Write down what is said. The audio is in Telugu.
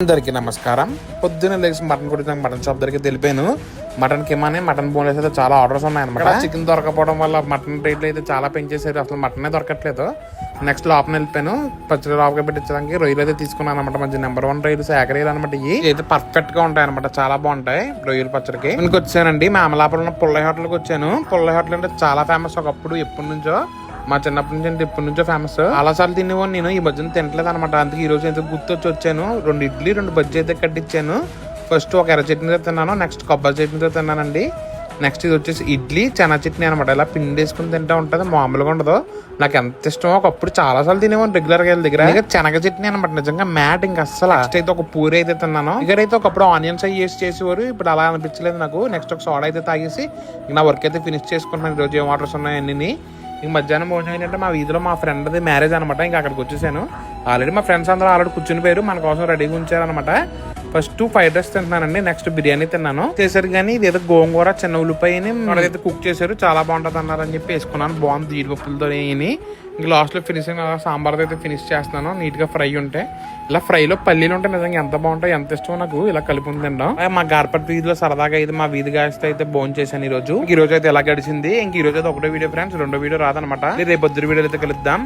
అందరికీ నమస్కారం. పొద్దున్న లేచి మటన్ కొట్టినాక మటన్ షాప్ దగ్గరికి వెళ్ళిపోయాను. మటన్ కిమాని మటన్ బోన్లెస్ అయితే చాలా ఆర్డర్స్ ఉన్నాయన్నమాట. చికెన్ దొరకపోవడం వల్ల మటన్ రేట్లు అయితే చాలా పెంచేసారు. అసలు మటనే దొరకట్లేదు. నెక్స్ట్ లోపల వెళ్ళిపోయాను. పచ్చడి లోపల పెట్టించడానికి రొయ్యలు అయితే తీసుకున్నాను అనమాట. మంచి నెంబర్ 1 రొయ్యలు సేకరయ్యలు అనమాట. ఇవి అయితే పర్ఫెక్ట్ గా ఉంటాయి అనమాట. చాలా బాగుంటాయి రొయ్యల పచ్చడికి. ఇంటికి వచ్చానండి. మా అమలాపురం పుల్లయ్య హోటల్కి వచ్చాను. పుల్లయ్య హోటల్ అంటే చాలా ఫేమస్. ఒకప్పుడు ఎప్పటి నుంచో మా చిన్నప్పటి నుంచి అంటే ఇప్పటి నుంచో ఫేమస్. చాలా సార్లు తినేవాడిని నేను. ఈ మధ్యన తినట్లేదు అనమాట. అందుకే ఈ రోజు అయితే గుర్తొచ్చి వచ్చాను. 2 ఇడ్లీ 2 బజ్జీ అయితే కట్టించాను. ఫస్ట్ ఒక ఎర్ర చట్నీతో తిన్నాను. నెక్స్ట్ కొబ్బరి చట్నీతో తిన్నానండి. నెక్స్ట్ ఇది వచ్చేసి ఇడ్లీ చెనా చట్నీ అనమాట. ఇలా పిండి వేసుకుని తింటా ఉంటుంది. మామూలుగా ఉండదు. నాకు ఎంత ఇష్టమో. ఒకప్పుడు చాలా సార్లు తినేవాడిని రెగ్యులర్ గా దగ్గర. శనగ చట్నీ అనమాట. నిజంగా మ్యాట్ ఇంకా అస్సలు. నెక్స్ట్ అయితే ఒక పూరి అయితే తిన్నాను. ఇక్కడైతే ఒకప్పుడు ఆనియన్స్ అవి వేసి చేసేవారు. ఇప్పుడు అలా అనిపించలేదు నాకు. నెక్స్ట్ ఒక సోడా అయితే తాగేసి నా వర్క్ అయితే ఫినిష్ చేసుకుంటున్నాను. ఈరోజు ఏం ఆర్డర్స్ ఉన్నాయి అన్ని. ఇంక మధ్యాహ్నం భోజనం ఏంటంటే మా వీధిలో మా ఫ్రెండ్ది మ్యారేజ్ అనమాట. ఇంకా అక్కడికి వచ్చేసాను. ఆల్రెడీ మా ఫ్రెండ్స్ అందరూ ఆల్రెడీ కూర్చుని పోయారు. మన కోసం రెడీగా ఉంచారనమాట. ఫస్ట్ ఫ్రైడ్ రైస్ తింటున్నానండి. నెక్స్ట్ బిర్యానీ తిన్నాను. చేశారు కానీ ఇది ఏదో గోంగూర చిన్న ఉల్లిపాయని అయితే కుక్ చేశారు. చాలా బాగుంటుంది అన్నారని చెప్పి వేసుకున్నాను. బాగుంది జీడిపప్పులతో వేయని. ఇంక లాస్ట్ లో ఫినిషింగ్ సాంబార్ అయితే ఫినిష్ చేస్తున్నాను. నీట్ గా ఫ్రై ఉంటాయి. ఇలా ఫ్రైలో పల్లీలు ఉంటాయి. నిజంగా ఎంత బాగుంటాయి. ఎంత ఇష్టం నాకు ఇలా కలుపుని తింటాం. మా గార్పట్ వీధిలో సరదాగా అయితే మా వీధి గాయస్తే అయితే భోజనం చేశాను ఈ రోజు అయితే ఎలా గడిచింది. ఇంక ఈ రోజు అయితే ఒకటో వీడియో ఫ్రెండ్స్. 2వ వీడియో రాదనమాట. రేపు పొద్దున వీడియో అయితే కలుద్దాం.